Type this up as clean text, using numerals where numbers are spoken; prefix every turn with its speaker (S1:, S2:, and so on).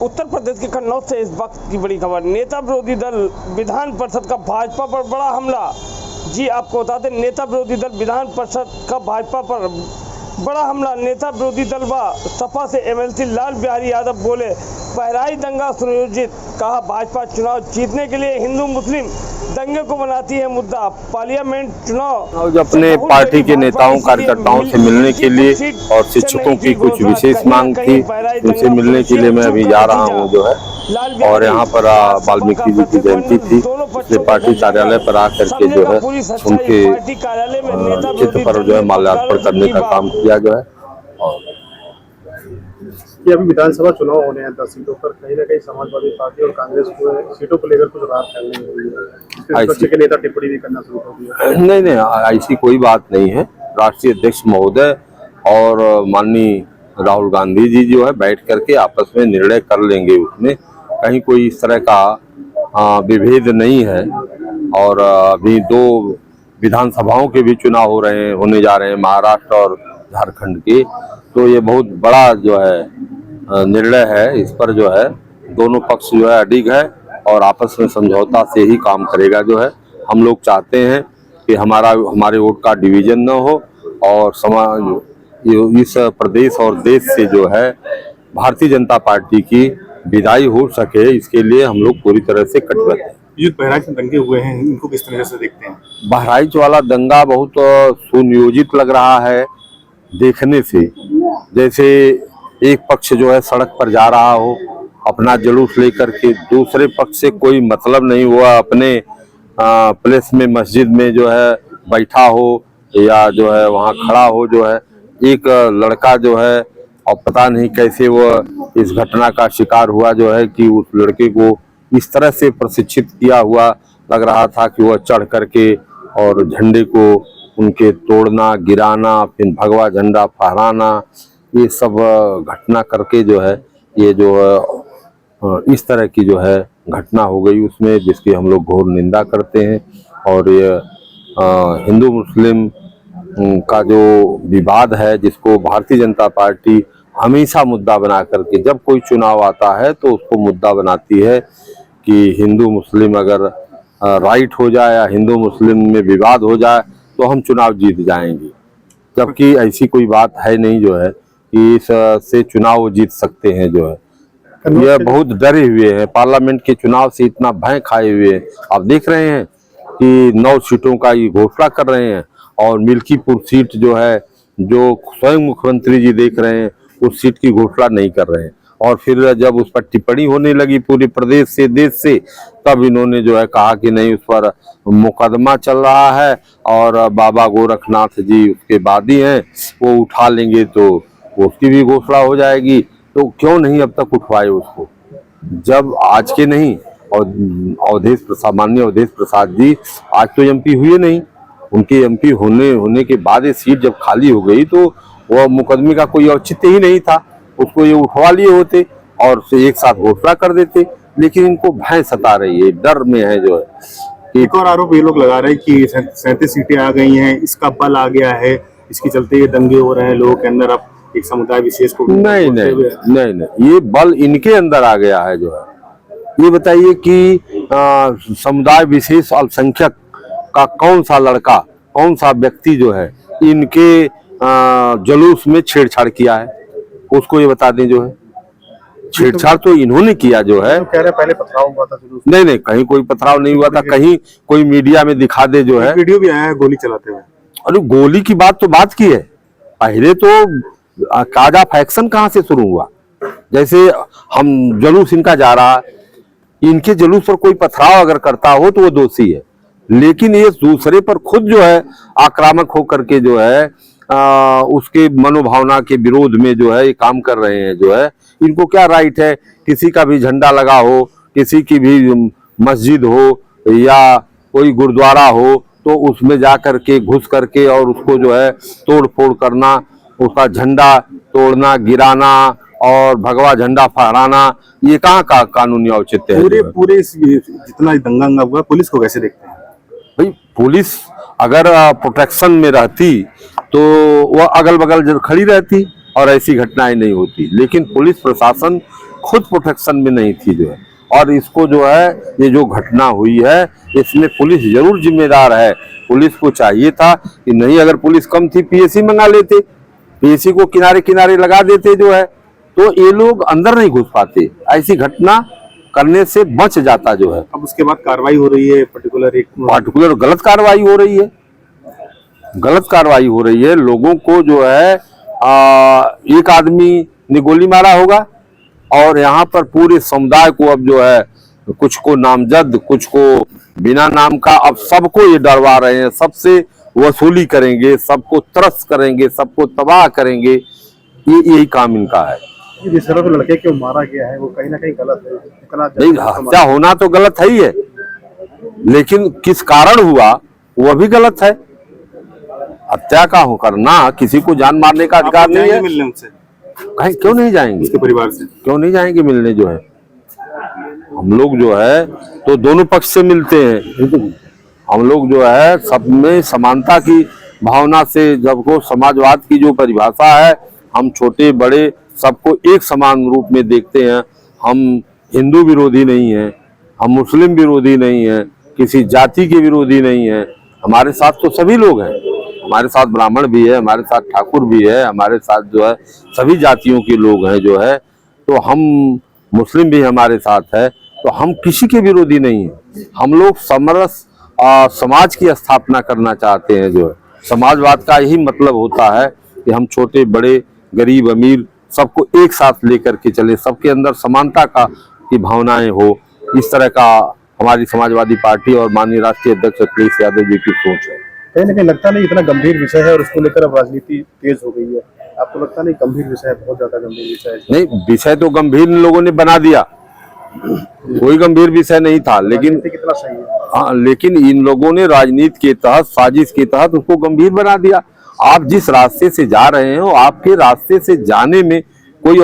S1: उत्तर प्रदेश के कन्नौज से इस वक्त की बड़ी खबर। नेता विरोधी दल विधान परिषद का भाजपा पर बड़ा हमला। जी आपको बता दें, नेता विरोधी दल विधान परिषद का भाजपा पर बड़ा हमला। नेता विरोधी दल व सपा से एमएलसी लाल बिहारी यादव बोले, बहराइच दंगा सुनियोजित। कहा, भाजपा चुनाव जीतने के लिए हिंदू मुस्लिम दंगे को बनाती है मुद्दा। पार्लियामेंट चुनाव
S2: अपने पार्टी के नेताओं कार्यकर्ताओं से मिलने के लिए और शिक्षकों की कुछ विशेष मांग थी, उनसे मिलने के लिए मैं अभी जा रहा हूं जो है। और यहाँ पर वाल्मीकि जी की जयंती थी, इसलिए पार्टी कार्यालय पर आकर के जो है उनके चित्र पर जो है माल्यार्पण करने का काम किया जो है।
S3: कि अभी विधानसभा चुनाव होने हैं 10 सीटों पर, कहीं ना कहीं समाजवादी पार्टी और कांग्रेस को सीटों को लेकर कुछ रात फैलने हो रही है। पक्ष के नेता टिप्पणी भी करना शुरू कर दिया।
S2: नहीं, ऐसी कोई बात नहीं है। राष्ट्रीय अध्यक्ष महोदय और माननीय राहुल गांधी जी जो है बैठ करके आपस में निर्णय कर लेंगे, उसमें कहीं कोई इस तरह का विभेद नहीं है। और अभी 2 विधानसभाओं के भी चुनाव होने जा रहे हैं, महाराष्ट्र और झारखंड के। तो ये बहुत बड़ा जो है निर्णय है। इस पर जो है दोनों पक्ष जो है अडिग है और आपस में समझौता से ही काम करेगा जो है। हम लोग चाहते हैं कि हमारे वोट का डिवीजन न हो और समाज इस प्रदेश और देश से जो है भारतीय जनता पार्टी की विदाई हो सके, इसके लिए हम लोग पूरी तरह से कटिबद्ध हैं।
S3: ये बहराइच में दंगे हुए हैं, इनको किस तरह से देखते हैं?
S2: बहराइच वाला दंगा बहुत सुनियोजित लग रहा है देखने से। जैसे एक पक्ष जो है सड़क पर जा रहा हो अपना जुलूस लेकर के, दूसरे पक्ष से कोई मतलब नहीं हुआ अपने प्लेस में मस्जिद में जो है बैठा हो या जो है वहाँ खड़ा हो। जो है एक लड़का जो है और पता नहीं कैसे वो इस घटना का शिकार हुआ जो है कि उस लड़के को इस तरह से प्रशिक्षित किया हुआ लग रहा था कि वह चढ़ करके और झंडे को उनके तोड़ना, गिराना, फिर भगवा झंडा फहराना, ये सब घटना करके जो है ये जो है इस तरह की जो है घटना हो गई उसमें, जिसकी हम लोग घोर निंदा करते हैं। और ये हिंदू मुस्लिम का जो विवाद है, जिसको भारतीय जनता पार्टी हमेशा मुद्दा बना करके जब कोई चुनाव आता है तो उसको मुद्दा बनाती है कि हिंदू मुस्लिम अगर राइट हो जाए या हिंदू मुस्लिम में विवाद हो जाए तो हम चुनाव जीत जाएंगे। जबकि ऐसी कोई बात है नहीं जो है कि इससे चुनाव जीत सकते हैं। जो है यह बहुत डरे हुए हैं, पार्लियामेंट के चुनाव से इतना भय खाए हुए हैं। आप देख रहे हैं कि 9 सीटों का ये घोषणा कर रहे हैं और मिल्कीपुर सीट जो है, जो स्वयं मुख्यमंत्री जी देख रहे हैं, उस सीट की घोषणा नहीं कर रहे हैं। और फिर जब उस पर टिप्पणी होने लगी पूरे प्रदेश से, देश से, तब इन्होंने जो है कहा कि नहीं, उस पर मुकदमा चल रहा है और बाबा गोरखनाथ जी उसके वादी हैं, वो उठा लेंगे तो उसकी भी घोषणा हो जाएगी। तो क्यों नहीं अब तक उठवाए उसको? जब आज के नहीं, और माननीय अवधेश प्रसाद जी आज तो एमपी हुए नहीं, उनके एमपी होने के बाद ये सीट जब खाली हो गई तो वह मुकदमे का कोई औचित्य ही नहीं था। उसको ये उठवा लिए होते और एक साथ घोषणा कर देते। लेकिन इनको भय सता रही है, डर में है जो है।
S3: एक और आरोप ये लोग लगा रहे हैं कि 37 सीटें आ गई हैं, इसका बल आ गया है, इसके चलते ये दंगे हो रहे हैं लोगों के अंदर। अब एक समुदाय विशेष को
S2: नहीं, ये बल इनके अंदर आ गया है जो है। ये बताइए कि समुदाय विशेष अल्पसंख्यक का कौन सा लड़का, कौन सा व्यक्ति जो है इनके जुलूस में छेड़छाड़ किया है? उसको ये बता दें जो है। छेड़छाड़ तो इन्होंने किया जो है।
S3: तो कह रहे पहले पथराव हुआ था जुलूस।
S2: नहीं, कहीं कोई पथराव नहीं हुआ था। कहीं कोई मीडिया में दिखा दे जो है।
S3: वीडियो भी आया है गोली चलाते हुए।
S2: अरे गोली की बात तो बात की है, पहले तो काजा फैक्शन कहाँ से शुरू हुआ? जैसे हम जुलूस इनका जा रहा है, इनके जुलूस पर कोई पथराव अगर करता हो तो वो दोषी है। लेकिन ये दूसरे पर खुद जो है आक्रामक होकर के जो है उसके मनोभावना के विरोध में जो है ये काम कर रहे हैं जो है। इनको क्या राइट है? किसी का भी झंडा लगा हो, किसी की भी मस्जिद हो या कोई गुरुद्वारा हो, तो उसमें जा करके घुस करके और उसको जो है तोड़ फोड़ करना, उसका झंडा तोड़ना, गिराना और भगवा झंडा फहराना, ये कहाँ का कानूनी औचित्य है?
S3: पूरे जितना दंगा हुआ पुलिस को कैसे देखते हैं
S2: भाई? पुलिस अगर प्रोटेक्शन में रहती तो वह अगल बगल खड़ी रहती और ऐसी घटनाएं नहीं होती। लेकिन पुलिस प्रशासन खुद प्रोटेक्शन में नहीं थी जो है। और इसको जो है ये जो घटना हुई है इसमें पुलिस जरूर जिम्मेदार है। पुलिस को चाहिए था कि नहीं, अगर पुलिस कम थी पीएसी मंगा लेते, पीएसी को किनारे किनारे लगा देते जो है, तो ये लोग अंदर नहीं घुस पाते, ऐसी घटना करने से बच जाता जो है।
S3: अब उसके बाद कार्रवाई हो रही है,
S2: पार्टिकुलर गलत कार्रवाई हो रही है, गलत कार्रवाई हो रही है। लोगों को जो है एक आदमी ने गोली मारा होगा और यहाँ पर पूरे समुदाय को अब जो है, कुछ को नामजद, कुछ को बिना नाम का, अब सबको ये डरवा रहे हैं, सबसे वसूली करेंगे, सबको त्रस्त करेंगे, सबको तबाह करेंगे। यही काम इनका है।
S3: जिस तरह से लड़के को मारा गया है वो कहीं ना कहीं गलत है।
S2: नहीं, हत्या होना तो गलत है ही है, लेकिन किस कारण हुआ वह भी गलत है। हत्या का हो करना, किसी को जान मारने का अधिकार नहीं है।
S3: मिलने उनसे
S2: कहीं क्यों नहीं जाएंगे,
S3: उसके परिवार से
S2: क्यों नहीं जाएंगे मिलने जो है। हम लोग जो है तो दोनों पक्ष से मिलते हैं। हम लोग जो है सब में समानता की भावना से, जब को समाजवाद की जो परिभाषा है, हम छोटे बड़े सबको एक समान रूप में देखते हैं। हम हिंदू विरोधी नहीं हैं, हम मुस्लिम विरोधी नहीं हैं, किसी जाति के विरोधी नहीं हैं। हमारे साथ तो सभी लोग हैं, हमारे साथ ब्राह्मण भी है, हमारे साथ ठाकुर भी है, हमारे साथ जो है सभी जातियों के लोग हैं जो है। तो हम मुस्लिम भी हमारे साथ है, तो हम किसी के विरोधी नहीं हैं। हम लोग समरस समाज की स्थापना करना चाहते हैं जो है। समाजवाद का यही मतलब होता है कि हम छोटे बड़े, गरीब अमीर सबको एक साथ लेकर के चले, सबके अंदर समानता की भावनाएं हो। इस तरह का हमारी समाजवादी पार्टी और माननीय राष्ट्रीय अध्यक्ष अखिलेश यादव जी की सोच है।
S3: कहीं ना कहीं लगता नहीं इतना गंभीर विषय है और उसको लेकर अब राजनीति तेज हो गई है। आपको लगता नहीं गंभीर विषय है, बहुत ज्यादा गंभीर विषय है?
S2: नहीं, विषय तो गंभीर इन लोगों ने बना दिया, कोई गंभीर विषय नहीं था, लेकिन
S3: कितना सही है।
S2: हाँ, लेकिन इन लोगों ने राजनीति के तहत, साजिश के तहत उसको गंभीर बना दिया। आप जिस रास्ते से जा रहे हो, आपके रास्ते से जाने में कोई